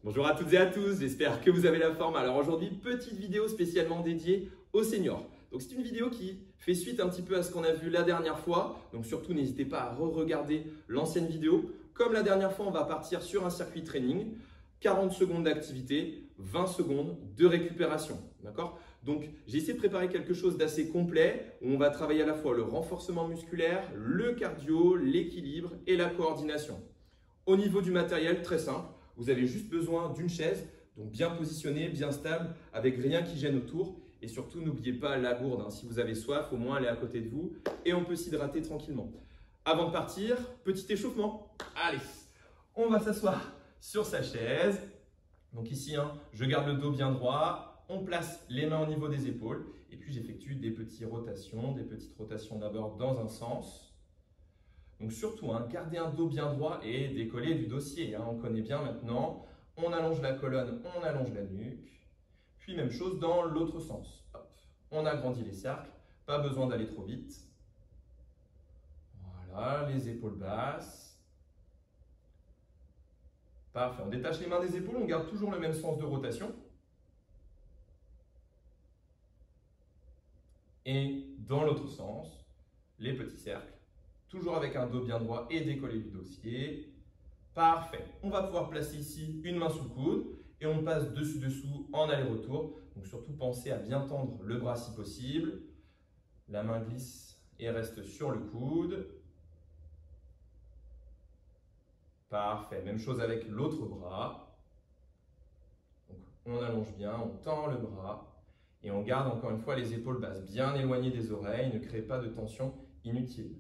Bonjour à toutes et à tous, j'espère que vous avez la forme. Alors aujourd'hui, petite vidéo spécialement dédiée aux seniors. Donc c'est une vidéo qui fait suite un petit peu à ce qu'on a vu la dernière fois. Donc surtout, n'hésitez pas à re-regarder l'ancienne vidéo. Comme la dernière fois, on va partir sur un circuit training. 40 secondes d'activité, 20 secondes de récupération. D'accord ? Donc j'ai essayé de préparer quelque chose d'assez complet où on va travailler à la fois le renforcement musculaire, le cardio, l'équilibre et la coordination. Au niveau du matériel, très simple. Vous avez juste besoin d'une chaise, donc bien positionnée, bien stable, avec rien qui gêne autour. Et surtout, n'oubliez pas la gourde. Hein. Si vous avez soif, au moins elle est à côté de vous et on peut s'hydrater tranquillement. Avant de partir, petit échauffement. Allez, on va s'asseoir sur sa chaise. Donc ici, hein, je garde le dos bien droit. On place les mains au niveau des épaules. Et puis j'effectue des petites rotations d'abord dans un sens. Donc surtout, hein, gardez un dos bien droit et décoller du dossier. Hein, on connaît bien maintenant. On allonge la colonne, on allonge la nuque. Puis même chose dans l'autre sens. Hop. On agrandit les cercles. Pas besoin d'aller trop vite. Voilà, les épaules basses. Parfait. On détache les mains des épaules. On garde toujours le même sens de rotation. Et dans l'autre sens, les petits cercles. Toujours avec un dos bien droit et décollé du dossier. Parfait. On va pouvoir placer ici une main sous le coude et on passe dessus-dessous en aller-retour. Donc surtout pensez à bien tendre le bras si possible. La main glisse et reste sur le coude. Parfait. Même chose avec l'autre bras. Donc on allonge bien, on tend le bras et on garde encore une fois les épaules basses bien éloignées des oreilles. Ne créez pas de tension inutile.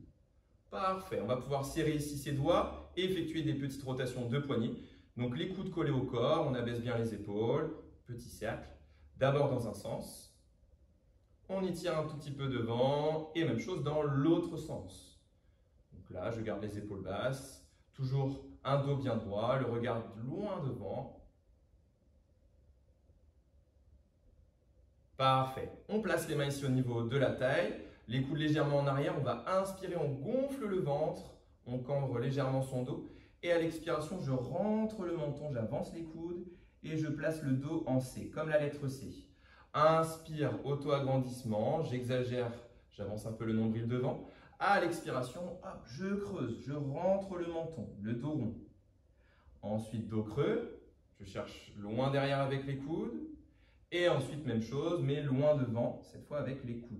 Parfait, on va pouvoir serrer ici ses doigts et effectuer des petites rotations de poignets. Donc les coudes collés au corps, on abaisse bien les épaules, petit cercle. D'abord dans un sens, on étire un tout petit peu devant et même chose dans l'autre sens. Donc là, je garde les épaules basses, toujours un dos bien droit, le regard loin devant. Parfait, on place les mains ici au niveau de la taille. Les coudes légèrement en arrière, on va inspirer, on gonfle le ventre, on cambre légèrement son dos. Et à l'expiration, je rentre le menton, j'avance les coudes et je place le dos en C, comme la lettre C. Inspire, auto-agrandissement, j'exagère, j'avance un peu le nombril devant. À l'expiration, hop, je creuse, je rentre le menton, le dos rond. Ensuite, dos creux, je cherche loin derrière avec les coudes. Et ensuite, même chose, mais loin devant, cette fois avec les coudes.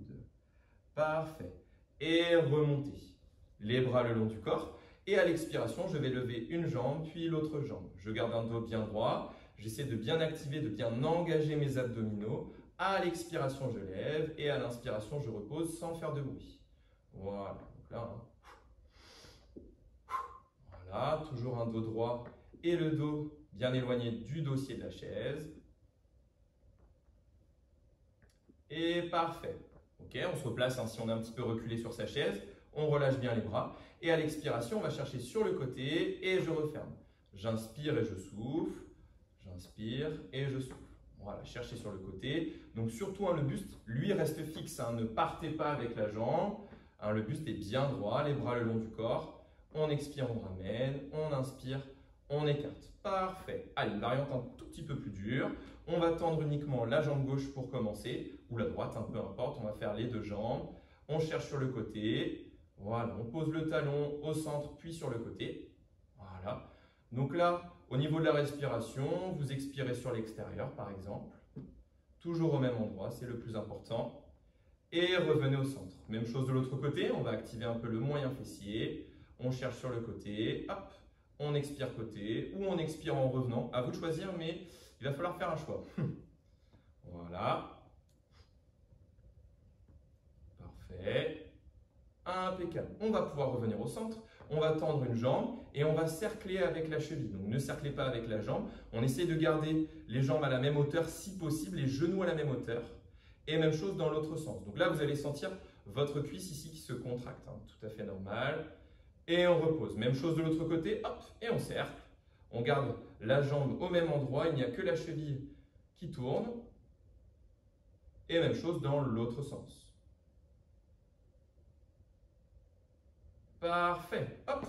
Parfait. Et remontez. Les bras le long du corps. Et à l'expiration, je vais lever une jambe, puis l'autre jambe. Je garde un dos bien droit. J'essaie de bien activer, de bien engager mes abdominaux. À l'expiration, je lève. Et à l'inspiration, je repose sans faire de bruit. Voilà. Donc là, hein. Voilà. Toujours un dos droit et le dos bien éloigné du dossier de la chaise. Et parfait. Ok, on se replace hein, si on est un petit peu reculé sur sa chaise. On relâche bien les bras. Et à l'expiration, on va chercher sur le côté et je referme. J'inspire et je souffle. J'inspire et je souffle. Voilà, cherchez sur le côté. Donc surtout, hein, le buste, lui, reste fixe. Hein, ne partez pas avec la jambe. Hein, le buste est bien droit, les bras le long du corps. On expire, on ramène. On inspire, on écarte. Parfait. Allez, une variante un tout petit peu plus dure. On va tendre uniquement la jambe gauche pour commencer, ou la droite, peu importe. On va faire les deux jambes. On cherche sur le côté. Voilà, on pose le talon au centre, puis sur le côté. Voilà. Donc là, au niveau de la respiration, vous expirez sur l'extérieur, par exemple. Toujours au même endroit, c'est le plus important. Et revenez au centre. Même chose de l'autre côté, on va activer un peu le moyen fessier. On cherche sur le côté. Hop, on expire côté, ou on expire en revenant. À vous de choisir, mais il va falloir faire un choix. Voilà. Parfait. Impeccable. On va pouvoir revenir au centre. On va tendre une jambe et on va cercler avec la cheville. Donc ne cerclez pas avec la jambe. On essaie de garder les jambes à la même hauteur si possible, les genoux à la même hauteur. Et même chose dans l'autre sens. Donc là, vous allez sentir votre cuisse ici qui se contracte. Hein. Tout à fait normal. Et on repose. Même chose de l'autre côté. Hop, et on cercle. On garde la jambe au même endroit. Il n'y a que la cheville qui tourne. Et même chose dans l'autre sens. Parfait. Hop,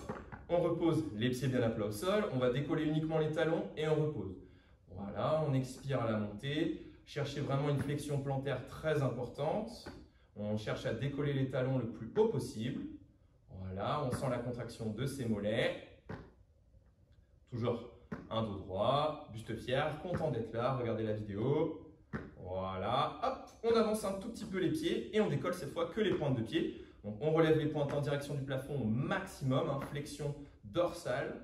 on repose les pieds bien à plat au sol. On va décoller uniquement les talons et on repose. Voilà, on expire à la montée. Cherchez vraiment une flexion plantaire très importante. On cherche à décoller les talons le plus haut possible. Voilà, on sent la contraction de ses mollets. Toujours un dos droit, buste fier, content d'être là, regardez la vidéo. Voilà, hop, on avance un tout petit peu les pieds et on décolle cette fois que les pointes de pied. Donc on relève les pointes en direction du plafond au maximum, hein, flexion dorsale.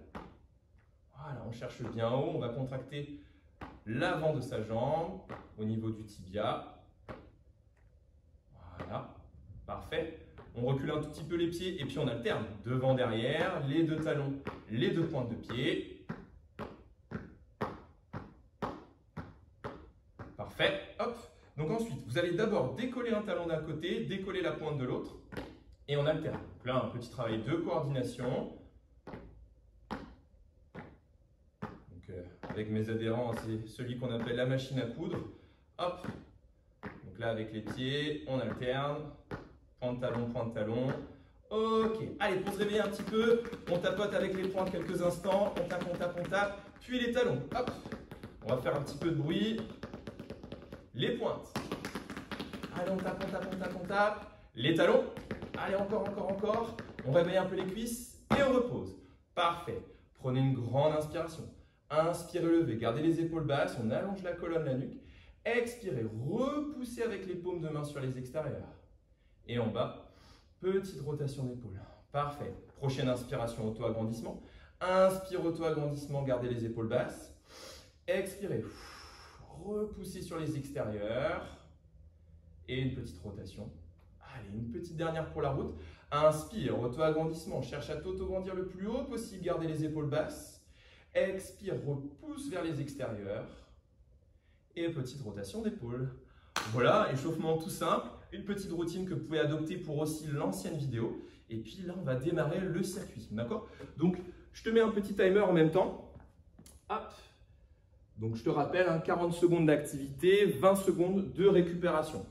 Voilà, on cherche bien haut, on va contracter l'avant de sa jambe au niveau du tibia. Voilà, parfait. On recule un tout petit peu les pieds et puis on alterne devant, derrière, les deux talons, les deux pointes de pied. Parfait, hop. Donc ensuite, vous allez d'abord décoller un talon d'un côté, décoller la pointe de l'autre et on alterne. Donc là, un petit travail de coordination. Donc, avec mes adhérents, c'est celui qu'on appelle la machine à coudre. Hop. Donc là, avec les pieds, on alterne. Point de talon. Ok, allez, pour se réveiller un petit peu, on tapote avec les pointes quelques instants. On tape. Puis les talons. Hop. On va faire un petit peu de bruit. Les pointes. Allez, on tape. Les talons. Allez, encore. On réveille un peu les cuisses et on repose. Parfait. Prenez une grande inspiration. Inspirez, levez. Gardez les épaules basses. On allonge la colonne, la nuque. Expirez. Repoussez avec les paumes de main sur les extérieurs. Et en bas, petite rotation d'épaule. Parfait. Prochaine inspiration, auto-agrandissement. Inspire, auto-agrandissement, gardez les épaules basses. Expirez. Repoussez sur les extérieurs. Et une petite rotation. Allez, une petite dernière pour la route. Inspire, auto-agrandissement. Cherche à t'auto-grandir le plus haut possible. Gardez les épaules basses. Expire, repousse vers les extérieurs. Et petite rotation d'épaule. Voilà, échauffement tout simple. Une petite routine que vous pouvez adopter pour aussi l'ancienne vidéo. Et puis là, on va démarrer le circuit. D'accord? Donc, je te mets un petit timer en même temps. Hop. Donc, je te rappelle, hein, 40 secondes d'activité, 20 secondes de récupération.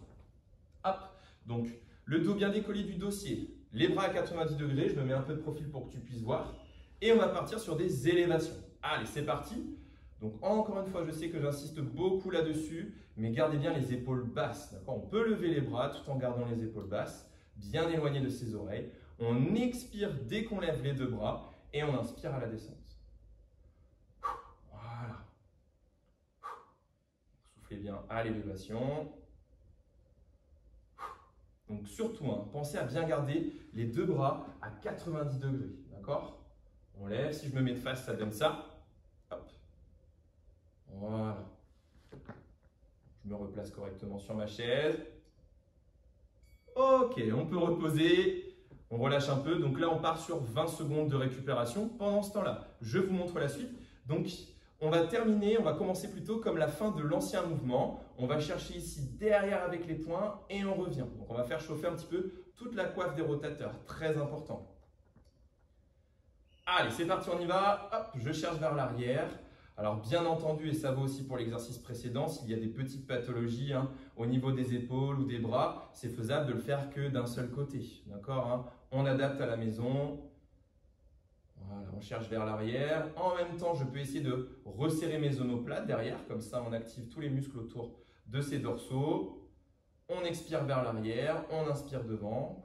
Hop. Donc, le dos bien décollé du dossier. Les bras à 90 degrés. Je me mets un peu de profil pour que tu puisses voir. Et on va partir sur des élévations. Allez, c'est parti. Donc, encore une fois, je sais que j'insiste beaucoup là-dessus, mais gardez bien les épaules basses. On peut lever les bras tout en gardant les épaules basses, bien éloignées de ses oreilles. On expire dès qu'on lève les deux bras et on inspire à la descente. Voilà. Soufflez bien à l'élévation. Donc, surtout, hein, pensez à bien garder les deux bras à 90 degrés. D'accord? On lève. Si je me mets de face, ça donne ça. Hop. Voilà. Je me replace correctement sur ma chaise. Ok, on peut reposer. On relâche un peu. Donc là, on part sur 20 secondes de récupération. Pendant ce temps-là, je vous montre la suite. Donc, on va terminer, on va commencer plutôt comme la fin de l'ancien mouvement. On va chercher ici derrière avec les poings et on revient. Donc, on va faire chauffer un petit peu toute la coiffe des rotateurs. Très important. Allez, c'est parti, on y va. Hop, je cherche vers l'arrière. Alors bien entendu, et ça vaut aussi pour l'exercice précédent, s'il y a des petites pathologies au niveau des épaules ou des bras, c'est faisable de le faire que d'un seul côté. D'accord, on adapte à la maison. Voilà, on cherche vers l'arrière. En même temps, je peux essayer de resserrer mes omoplates derrière. Comme ça, on active tous les muscles autour de ces dorsaux. On expire vers l'arrière, on inspire devant.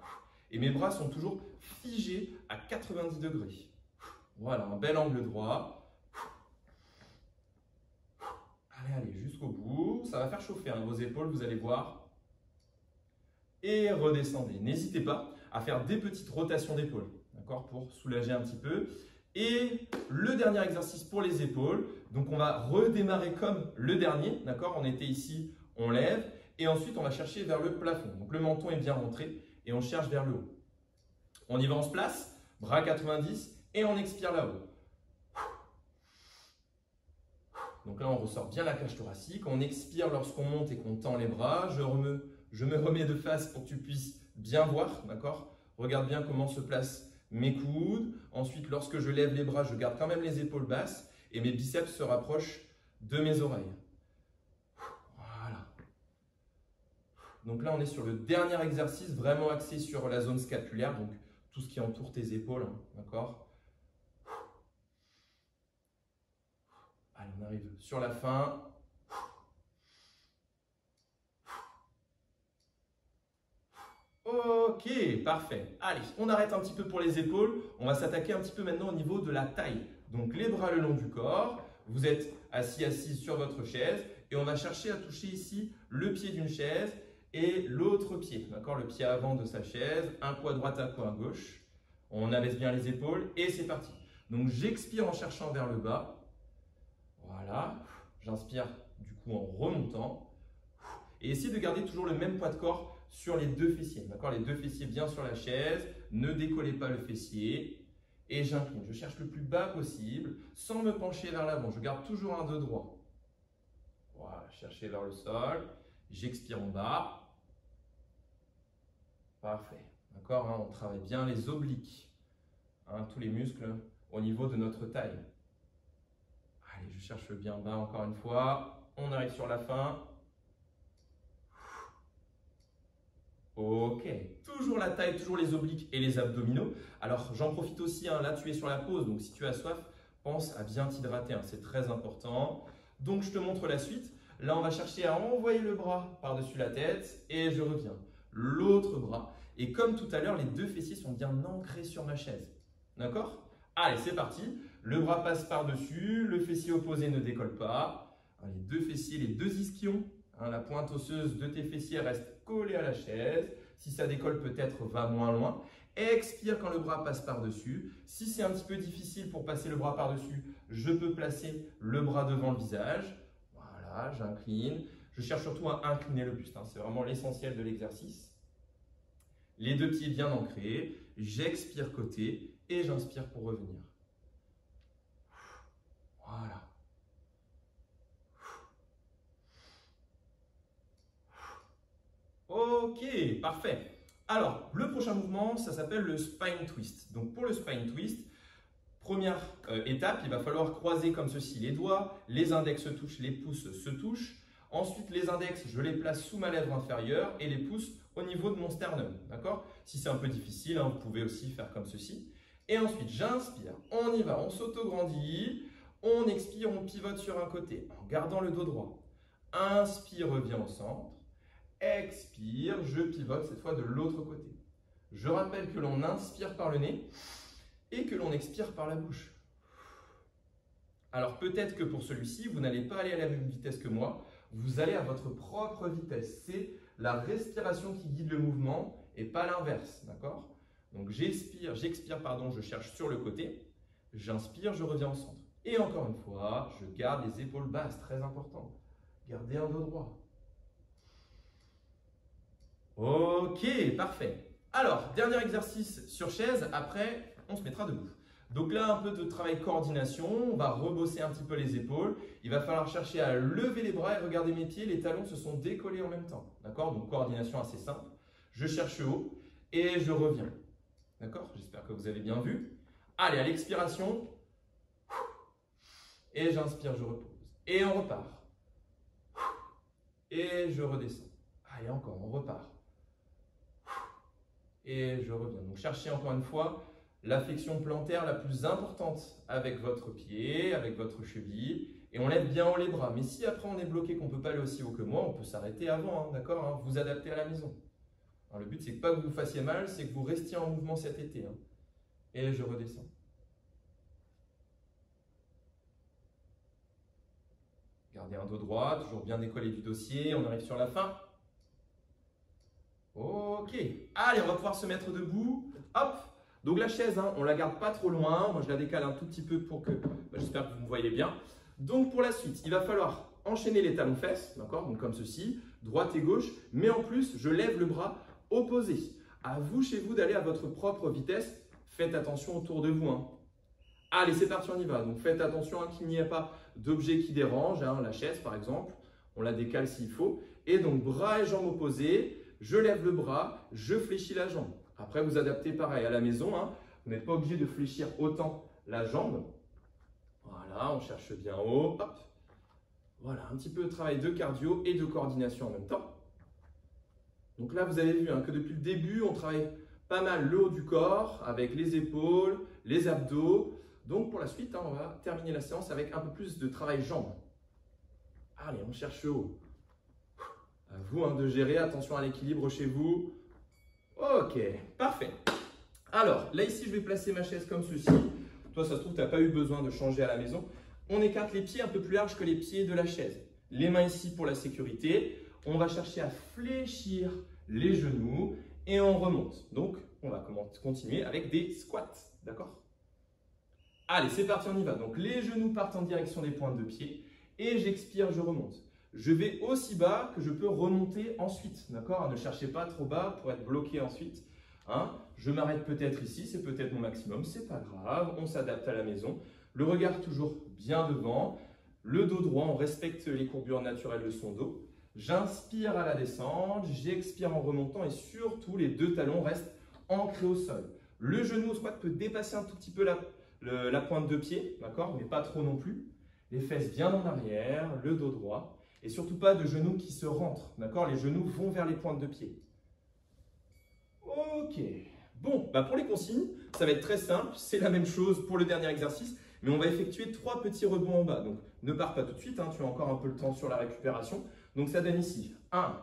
Et mes bras sont toujours figés à 90 degrés. Voilà, un bel angle droit. Allez, jusqu'au bout. Ça va faire chauffer vos épaules, vous allez voir. Et redescendez. N'hésitez pas à faire des petites rotations d'épaules, d'accord, pour soulager un petit peu. Et le dernier exercice pour les épaules. Donc, on va redémarrer comme le dernier, d'accord. On était ici, on lève. Et ensuite, on va chercher vers le plafond. Donc, le menton est bien rentré et on cherche vers le haut. On y va, on se place, bras 90 et on expire là-haut. Donc là, on ressort bien la cage thoracique. On expire lorsqu'on monte et qu'on tend les bras. Je me remets de face pour que tu puisses bien voir, d'accord? Regarde bien comment se placent mes coudes. Ensuite, lorsque je lève les bras, je garde quand même les épaules basses et mes biceps se rapprochent de mes oreilles. Voilà. Donc là, on est sur le dernier exercice, vraiment axé sur la zone scapulaire, donc tout ce qui entoure tes épaules, d'accord? Allez, on arrive sur la fin. Ok, parfait. Allez, on arrête un petit peu pour les épaules. On va s'attaquer un petit peu maintenant au niveau de la taille. Donc, les bras le long du corps. Vous êtes assise sur votre chaise. Et on va chercher à toucher ici le pied d'une chaise et l'autre pied. D'accord, le pied avant de sa chaise. Un coup à droite, un coup à gauche. On abaisse bien les épaules et c'est parti. Donc, j'expire en cherchant vers le bas. Voilà. J'inspire du coup en remontant. Et essayez de garder toujours le même poids de corps sur les deux fessiers. D'accord, les deux fessiers bien sur la chaise. Ne décollez pas le fessier. Et j'incline. Je cherche le plus bas possible sans me pencher vers l'avant. Je garde toujours un dos droit. Voilà, cherchez vers le sol. J'expire en bas. Parfait. D'accord, hein, on travaille bien les obliques. Hein, tous les muscles au niveau de notre taille. Allez, je cherche bien bas encore une fois. On arrive sur la fin. Ok, toujours la taille, toujours les obliques et les abdominaux. Alors, j'en profite aussi, hein, là tu es sur la pause, donc si tu as soif, pense à bien t'hydrater, hein, c'est très important. Donc, je te montre la suite. Là, on va chercher à envoyer le bras par-dessus la tête et je reviens. L'autre bras. Et comme tout à l'heure, les deux fessiers sont bien ancrés sur ma chaise. D'accord? Allez, c'est parti. Le bras passe par-dessus, le fessier opposé ne décolle pas. Les deux fessiers, les deux ischions, hein, la pointe osseuse de tes fessiers reste collée à la chaise. Si ça décolle, peut-être va moins loin. Expire quand le bras passe par-dessus. Si c'est un petit peu difficile pour passer le bras par-dessus, je peux placer le bras devant le visage. Voilà, j'incline. Je cherche surtout à incliner le buste, hein, c'est vraiment l'essentiel de l'exercice. Les deux pieds bien ancrés. J'expire côté et j'inspire pour revenir. Voilà. Ok, parfait. Alors, le prochain mouvement, ça s'appelle le spine twist. Donc, pour le spine twist, première étape, il va falloir croiser comme ceci les doigts, les index se touchent, les pouces se touchent. Ensuite, les index, je les place sous ma lèvre inférieure et les pouces au niveau de mon sternum. D'accord? Si c'est un peu difficile, hein, vous pouvez aussi faire comme ceci. Et ensuite, j'inspire, on y va, on s'auto-grandit, on expire, on pivote sur un côté en gardant le dos droit. Inspire, reviens au centre. Expire, je pivote cette fois de l'autre côté. Je rappelle que l'on inspire par le nez et que l'on expire par la bouche. Alors peut-être que pour celui-ci, vous n'allez pas aller à la même vitesse que moi, vous allez à votre propre vitesse. C'est la respiration qui guide le mouvement et pas l'inverse, d'accord? Donc j'expire, je cherche sur le côté, j'inspire, je reviens au centre. Et encore une fois, je garde les épaules basses, très important. Gardez un dos droit. Ok, parfait. Alors, dernier exercice sur chaise, après, on se mettra debout. Donc là, un peu de travail coordination, on va rebosser un petit peu les épaules. Il va falloir chercher à lever les bras et regardez mes pieds, les talons se sont décollés en même temps. D'accord? Donc coordination assez simple. Je cherche haut et je reviens. D'accord? J'espère que vous avez bien vu. Allez, à l'expiration. Et j'inspire, je repose. Et on repart. Et je redescends. Allez, encore, on repart. Et je reviens. Donc cherchez encore une fois la flexion plantaire la plus importante avec votre pied, avec votre cheville. Et on lève bien haut les bras. Mais si après on est bloqué, qu'on ne peut pas aller aussi haut que moi, on peut s'arrêter avant. Hein, d'accord, hein, vous adaptez à la maison. Alors, le but, c'est pas que vous vous fassiez mal, c'est que vous restiez en mouvement cet été. Hein. Et je redescends. Gardez un dos droit, toujours bien décollé du dossier. On arrive sur la fin. Ok. Allez, on va pouvoir se mettre debout. Hop. Donc la chaise, hein, on ne la garde pas trop loin. Moi, je la décale un tout petit peu pour que… j'espère que vous me voyez bien. Donc pour la suite, il va falloir enchaîner les talons-fesses, d'accord? Donc comme ceci, droite et gauche. Mais en plus, je lève le bras opposé. À vous, chez vous, d'aller à votre propre vitesse. Faites attention autour de vous. Hein. Allez, c'est parti, on y va. Donc faites attention hein, qu'il n'y ait pas d'objet qui dérange. Hein, la chaise, par exemple, on la décale s'il faut. Et donc, bras et jambes opposés. Je lève le bras, je fléchis la jambe. Après, vous adaptez pareil à la maison. Hein. Vous n'êtes pas obligé de fléchir autant la jambe. Voilà, on cherche bien haut. Hop. Voilà, un petit peu de travail de cardio et de coordination en même temps. Donc là, vous avez vu hein, que depuis le début, on travaille pas mal le haut du corps avec les épaules, les abdos. Donc pour la suite, on va terminer la séance avec un peu plus de travail jambes. Allez, on cherche haut. À vous de gérer, attention à l'équilibre chez vous. Ok, parfait. Alors, là ici, je vais placer ma chaise comme ceci. Toi, ça se trouve, tu n'as pas eu besoin de changer à la maison. On écarte les pieds un peu plus larges que les pieds de la chaise. Les mains ici pour la sécurité. On va chercher à fléchir les genoux et on remonte. Donc, on va continuer avec des squats, d'accord? Allez, c'est parti, on y va. Donc, les genoux partent en direction des pointes de pied et j'expire, je remonte. Je vais aussi bas que je peux remonter ensuite, d'accord? Ne cherchez pas trop bas pour être bloqué ensuite. Je m'arrête peut-être ici, c'est peut-être mon maximum, c'est pas grave, on s'adapte à la maison. Le regard toujours bien devant, le dos droit, on respecte les courbures naturelles de son dos. J'inspire à la descente, j'expire en remontant et surtout les deux talons restent ancrés au sol. Le genou au squat peut dépasser un tout petit peu la pointe de pied, d'accord, mais pas trop non plus. Les fesses bien en arrière, le dos droit et surtout pas de genoux qui se rentrent, d'accord? Les genoux vont vers les pointes de pied. Ok, bon, pour les consignes, ça va être très simple, c'est la même chose pour le dernier exercice, mais on va effectuer 3 petits rebonds en bas. Donc ne pars pas tout de suite, tu as encore un peu le temps sur la récupération. Donc ça donne ici 1,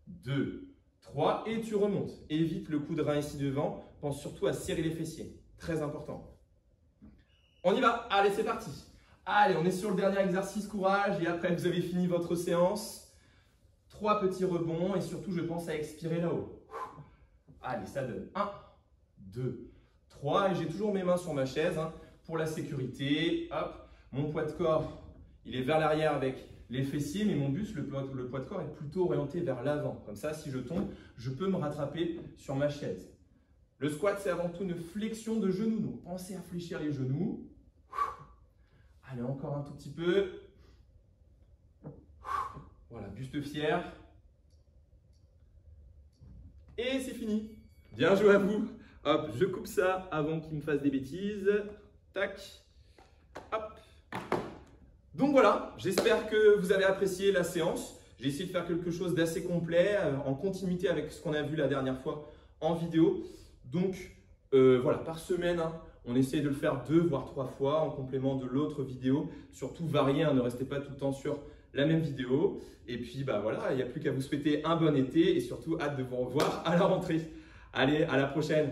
2, 3 et tu remontes. Évite le coup de rein ici devant, pense surtout à serrer les fessiers, très important. On y va, allez c'est parti. Allez, on est sur le dernier exercice, courage, et après vous avez fini votre séance. 3 petits rebonds et surtout je pense à expirer là-haut. Allez, ça donne 1, 2, 3 et j'ai toujours mes mains sur ma chaise pour la sécurité. Hop, mon poids de corps, il est vers l'arrière avec les fessiers, mais mon buste, le poids de corps est plutôt orienté vers l'avant. Comme ça, si je tombe, je peux me rattraper sur ma chaise. Le squat, c'est avant tout une flexion de genoux. Donc, pensez à fléchir les genoux. Allez, encore un tout petit peu. Voilà, buste fier. Et c'est fini. Bien joué à vous. Hop, je coupe ça avant qu'il me fasse des bêtises. Tac. Hop. Donc voilà, j'espère que vous avez apprécié la séance. J'ai essayé de faire quelque chose d'assez complet, en continuité avec ce qu'on a vu la dernière fois en vidéo. Donc voilà, par semaine, on essaie de le faire 2 voire 3 fois en complément de l'autre vidéo. Surtout varier, ne restez pas tout le temps sur la même vidéo. Et puis voilà, il n'y a plus qu'à vous souhaiter un bon été et surtout hâte de vous revoir à la rentrée. Allez, à la prochaine!